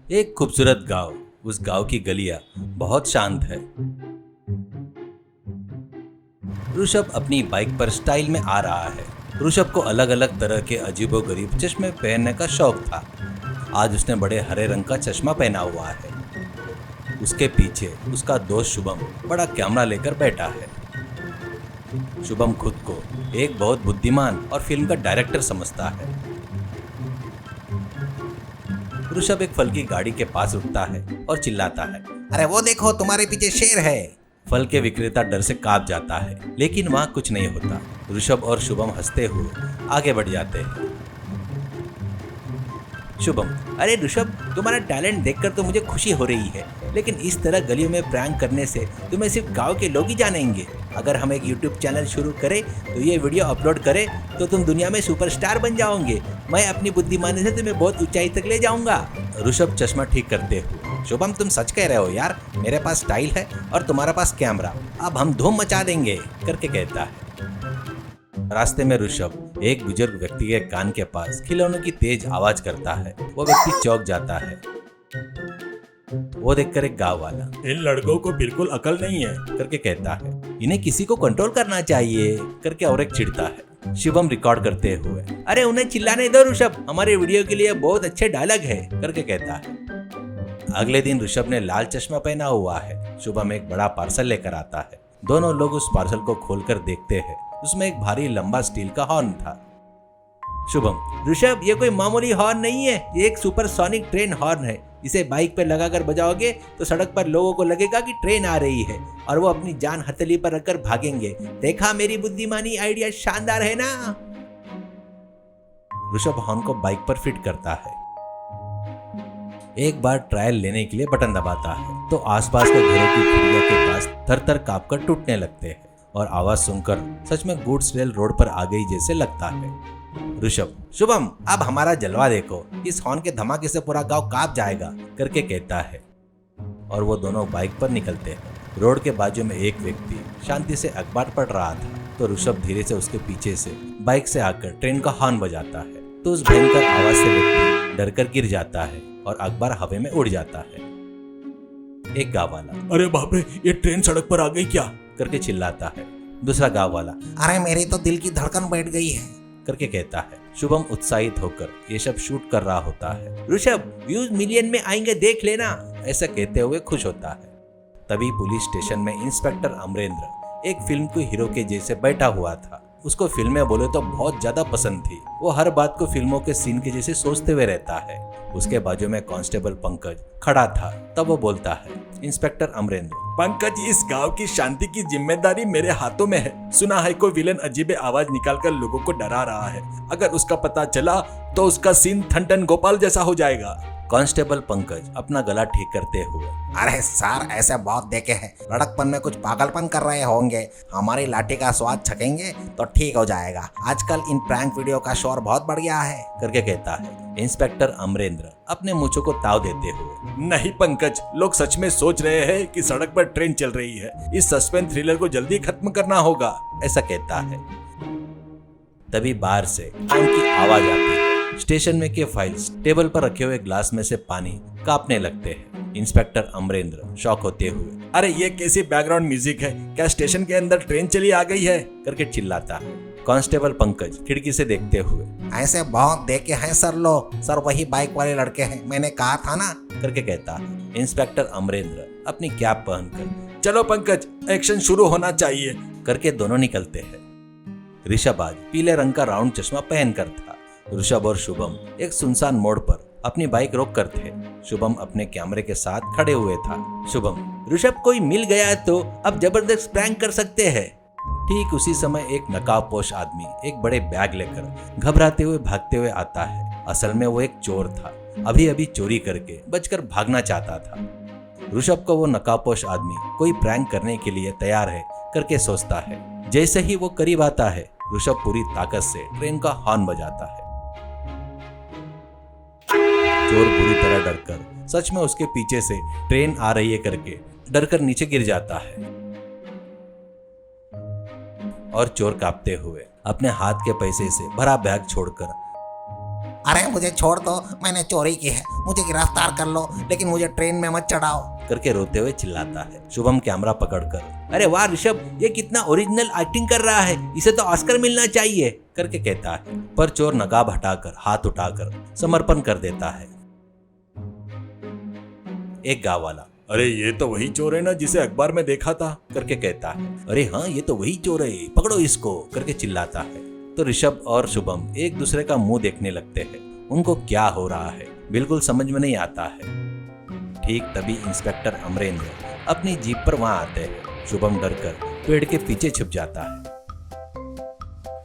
एक खूबसूरत गांव। उस गांव की गलियां बहुत शांत है। ऋषभ अपनी बाइक पर स्टाइल में आ रहा है। ऋषभ को अलग अलग तरह के अजीबोगरीब चश्मे पहनने का शौक था। आज उसने बड़े हरे रंग का चश्मा पहना हुआ है। उसके पीछे उसका दोस्त शुभम बड़ा कैमरा लेकर बैठा है। शुभम खुद को एक बहुत बुद्धिमान और फिल्म का डायरेक्टर समझता है। ऋषभ एक फल की गाड़ी के पास रुकता है और चिल्लाता है, अरे वो देखो तुम्हारे पीछे शेर है। फल के विक्रेता डर से कांप जाता है, लेकिन वहां कुछ नहीं होता। ऋषभ और शुभम हंसते हुए आगे बढ़ जाते हैं। शुभम, अरे ऋषभ, तुम्हारा टैलेंट देखकर तो मुझे खुशी हो रही है, लेकिन इस तरह गलियों में प्रैंक करने से तुम्हें सिर्फ गांव के लोग ही जानेंगे। अगर हम एक YouTube चैनल शुरू करें तो ये वीडियो अपलोड करें तो तुम दुनिया में सुपरस्टार बन जाओगे। मैं अपनी बुद्धिमानी से तुम्हें बहुत ऊंचाई तक ले जाऊंगा। ऋषभ चश्मा ठीक करते हुए, शुभम तुम सच कह रहे हो यार, मेरे पास स्टाइल है और तुम्हारे पास कैमरा, अब हम धूम मचा देंगे करके कहता है। रास्ते में ऋषभ एक बुजुर्ग व्यक्ति के कान के पास खिलौनों की तेज आवाज करता है। वो व्यक्ति चौंक जाता है। वो देखकर एक गांव वाला, इन लड़कों को बिल्कुल अकल नहीं है करके कहता है, इन्हें किसी को कंट्रोल करना चाहिए करके और एक चिढ़ता है। शिवम रिकॉर्ड करते हुए, अरे उन्हें चिल्लाने दो ऋषभ, हमारे वीडियो के लिए बहुत अच्छे डायलॉग है करके कहता है। अगले दिन ऋषभ ने लाल चश्मा पहना हुआ है। शुभम एक बड़ा पार्सल लेकर आता है। दोनों लोग उस पार्सल को खोलकर देखते हैं। उसमें एक भारी लंबा स्टील का हॉर्न था। शुभम, ऋषभ, ये कोई मामूली हॉर्न नहीं है, ये एक सुपरसोनिक ट्रेन हॉर्न है। इसे बाइक पर लगाकर बजाओगे तो सड़क पर लोगों को लगेगा कि ट्रेन आ रही है और वो अपनी जान हथेली पर रखकर भागेंगे। देखा, मेरी बुद्धिमानी आइडिया शानदार है ना। ऋषभ हॉर्न को बाइक पर फिट करता है। एक बार ट्रायल लेने के लिए बटन दबाता है तो आसपास के घरों की खिड़कियों के पास थर-थर कांपकर टूटने लगते हैं और आवाज सुनकर सच में गुड्स रेल रोड पर आ गई जैसे लगता है। ऋषभ, शुभम, अब हमारा जलवा देखो, इस हॉर्न के धमाके से पूरा गांव कांप जाएगा करके कहता है और वो दोनों बाइक पर निकलते हैं। रोड के बाजू में एक व्यक्ति शांति से अखबार पढ़ रहा था तो ऋषभ धीरे से उसके पीछे से बाइक से आकर ट्रेन का हॉर्न बजाता है तो उस भयंकर आवाज से व्यक्ति डरकर गिर जाता है और अखबार हवा में उड़ जाता है। एक गाँव वाला, अरे बाप रे, ये ट्रेन सड़क पर आ गई क्या करके चिल्लाता है। दूसरा गाँव वाला, अरे मेरी तो दिल की धड़कन बैठ गई है करके कहता है। शुभम उत्साहित होकर ये सब शूट कर रहा होता है। ऋषभ, व्यूज मिलियन में आएंगे, देख लेना, ऐसा कहते हुए खुश होता है। तभी पुलिस स्टेशन में इंस्पेक्टर अमरेंद्र एक फिल्म के हीरो के जैसे बैठा हुआ था। उसको फिल्में बोले तो बहुत ज्यादा पसंद थी। वो हर बात को फिल्मों के सीन के जैसे सोचते हुए रहता है। उसके बाजू में कांस्टेबल पंकज खड़ा था। तब वो बोलता है, इंस्पेक्टर अमरेंद्र, पंकज, इस गांव की शांति की जिम्मेदारी मेरे हाथों में है। सुना है कोई विलन अजीब आवाज निकालकर लोगों को डरा रहा है। अगर उसका पता चला तो उसका सीन ठन गोपाल जैसा हो जाएगा। कांस्टेबल पंकज अपना गला ठीक करते हुए, अरे सर, ऐसे बहुत देखे हैं, लड़कपन में कुछ पागलपन कर रहे होंगे, हमारी लाठी का स्वाद छकेंगे तो ठीक हो जाएगा। आजकल इन प्रैंक वीडियो का शोर बहुत बढ़ गया है करके कहता है। इंस्पेक्टर अमरेंद्र अपने मूंछों को ताव देते हुए, नहीं पंकज, लोग सच में सोच रहे हैं कि सड़क पर ट्रेन चल रही है। इस सस्पेंस थ्रिलर को जल्दी खत्म करना होगा, ऐसा कहता है। तभी बाहर से उनकी आवाज आती है। स्टेशन में के फाइल्स टेबल पर रखे हुए ग्लास में से पानी कांपने लगते हैं। इंस्पेक्टर अमरेंद्र शॉक होते हुए, अरे ये कैसी बैकग्राउंड म्यूजिक है, क्या स्टेशन के अंदर ट्रेन चली आ गई है करके चिल्लाता है। कांस्टेबल पंकज खिड़की से देखते हुए, ऐसे बहुत देखे हैं सर, लो सर, वही बाइक वाले लड़के हैं, मैंने कहा था ना करके कहता है। इंस्पेक्टर अमरेंद्र अपनी कैप पहनकर, चलो पंकज, एक्शन शुरू होना चाहिए करके दोनों निकलते हैं। ऋषभ आज पीले रंग का राउंड चश्मा पहनकर था। ऋषभ और शुभम एक सुनसान मोड़ पर अपनी बाइक रोक कर थे। शुभम अपने कैमरे के साथ खड़े हुए था। शुभम, ऋषभ, कोई मिल गया है तो अब जबरदस्त प्रैंक कर सकते हैं। ठीक उसी समय एक नकाबपोश आदमी एक बड़े बैग लेकर घबराते हुए भागते हुए आता है। असल में वो एक चोर था। अभी अभी चोरी करके बचकर भागना चाहता था। ऋषभ को वो नकाबपोश आदमी कोई प्रैंक करने के लिए तैयार है करके सोचता है। जैसे ही वो करीब आता है, ऋषभ पूरी ताकत से ट्रेन का हॉर्न बजाता है। चोर बुरी तरह डरकर सच में उसके पीछे से ट्रेन आ रही है करके डरकर नीचे गिर जाता है और चोर कांपते हुए अपने हाथ के पैसे से भरा बैग छोड़कर अरे मुझे छोड़ दो, मैंने चोरी की है, मुझे गिरफ्तार कर लो, लेकिन मुझे ट्रेन में मत चढ़ाओ करके रोते हुए चिल्लाता है। शुभम कैमरा पकड़कर, अरे वाह ऋषभ, ये कितना ओरिजिनल एक्टिंग कर रहा है, इसे तो ऑस्कर मिलना चाहिए करके कहता है। पर चोर नकाब हटाकर हाथ उठाकर समर्पण कर देता है। एक गाँव वाला, अरे ये तो वही चोर है ना जिसे अखबार में देखा था करके कहता है। अरे हाँ, ये तो वही चोर है, पकड़ो इसको करके चिल्लाता है। तो ऋषभ और शुभम एक दूसरे का मुंह देखने लगते हैं। उनको क्या हो रहा है बिल्कुल समझ में नहीं आता है। ठीक तभी इंस्पेक्टर अमरेंद्र अपनी जीप पर वहां आते हैं। शुभम डरकर पेड़ के पीछे छुप जाता है।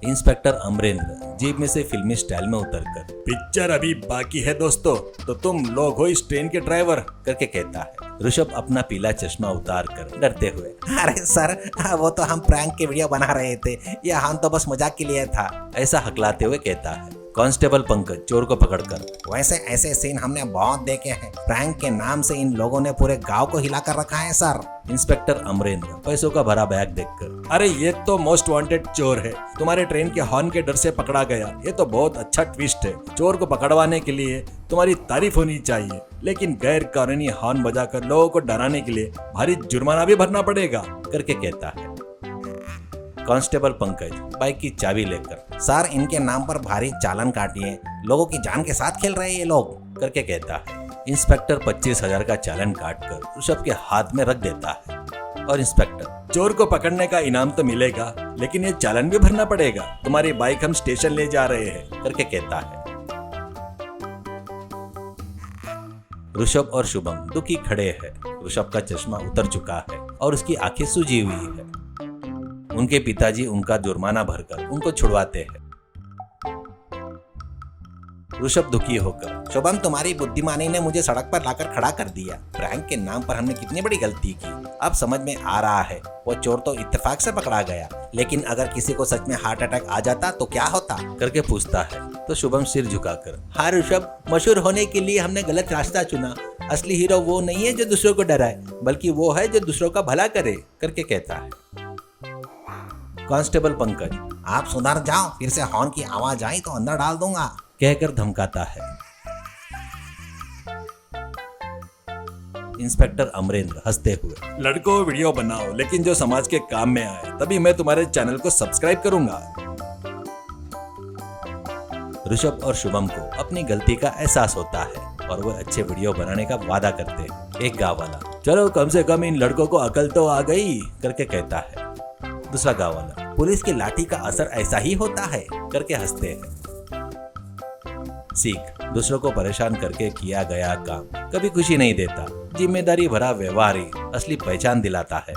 इंस्पेक्टर अमरेंद्र जीप में से फिल्मी स्टाइल में उतरकर, पिक्चर अभी बाकी है दोस्तों, तो तुम लोग हो इस ट्रेन के ड्राइवर करके कहता है। ऋषभ अपना पीला चश्मा उतार कर डरते हुए, अरे सर, वो तो हम प्रैंक की वीडियो बना रहे थे, ये हम तो बस मजाक के लिए था ऐसा हकलाते हुए कहता है। कांस्टेबल पंकज चोर को पकड़कर, वैसे ऐसे सीन हमने बहुत देखे हैं, प्रैंक के नाम से इन लोगों ने पूरे गांव को हिला कर रखा है सर। इंस्पेक्टर अमरेंद्र पैसों का भरा बैग देखकर, अरे ये तो मोस्ट वांटेड चोर है, तुम्हारे ट्रेन के हॉर्न के डर से पकड़ा गया, ये तो बहुत अच्छा ट्विस्ट है। चोर को पकड़वाने के लिए तुम्हारी तारीफ होनी चाहिए, लेकिन गैर कानूनी हॉर्न बजाकर लोगों को डराने के लिए भारी जुर्माना भी भरना पड़ेगा करके कहता है। कांस्टेबल पंकज बाइक की चाबी लेकर, सर इनके नाम पर भारी चालान काटिए, लोगों की जान के साथ खेल रहे हैं ये लोग करके कहता है। इंस्पेक्टर 25,000 का चालान काटकर ऋषभ के हाथ में रख देता है। और इंस्पेक्टर, चोर को पकड़ने का इनाम तो मिलेगा, लेकिन ये चालान भी भरना पड़ेगा, तुम्हारी बाइक हम स्टेशन ले जा रहे हैं करके कहता है। ऋषभ और शुभम दुखी खड़े हैं। ऋषभ का चश्मा उतर चुका है और उसकी आंखें सूजी हुई है। उनके पिताजी उनका जुर्माना भरकर उनको छुड़वाते हैं। ऋषभ दुखी होकर, शुभम तुम्हारी बुद्धिमानी ने मुझे सड़क पर लाकर खड़ा कर दिया, प्रैंक के नाम पर हमने कितनी बड़ी गलती की, अब समझ में आ रहा है। वो चोर तो इत्तेफाक से पकड़ा गया, लेकिन अगर किसी को सच में हार्ट अटैक आ जाता तो क्या होता करके पूछता है। तो शुभम सिर झुकाकर, हाँ ऋषभ, मशहूर होने के लिए हमने गलत रास्ता चुना, असली हीरो वो नहीं है जो दूसरों को डराए, बल्कि वो है जो दूसरों का भला करे करके कहता है। कांस्टेबल पंकज, आप सुधर जाओ, फिर से हॉर्न की आवाज आई तो अंदर डाल दूंगा कहकर धमकाता है। इंस्पेक्टर अमरेंद्र हंसते हुए, लड़कों वीडियो बनाओ लेकिन जो समाज के काम में आए, तभी मैं तुम्हारे चैनल को सब्सक्राइब करूंगा। ऋषभ और शुभम को अपनी गलती का एहसास होता है और वो अच्छे वीडियो बनाने का वादा करते हैं। एक गाँव वाला, चलो कम से कम इन लड़कों को अकल तो आ गई करके कहता है। दूसरा गाँव वाला, पुलिस की लाठी का असर ऐसा ही होता है करके हंसते हैं। सीख, दूसरों को परेशान करके किया गया काम कभी खुशी नहीं देता, जिम्मेदारी भरा व्यवहार ही असली पहचान दिलाता है।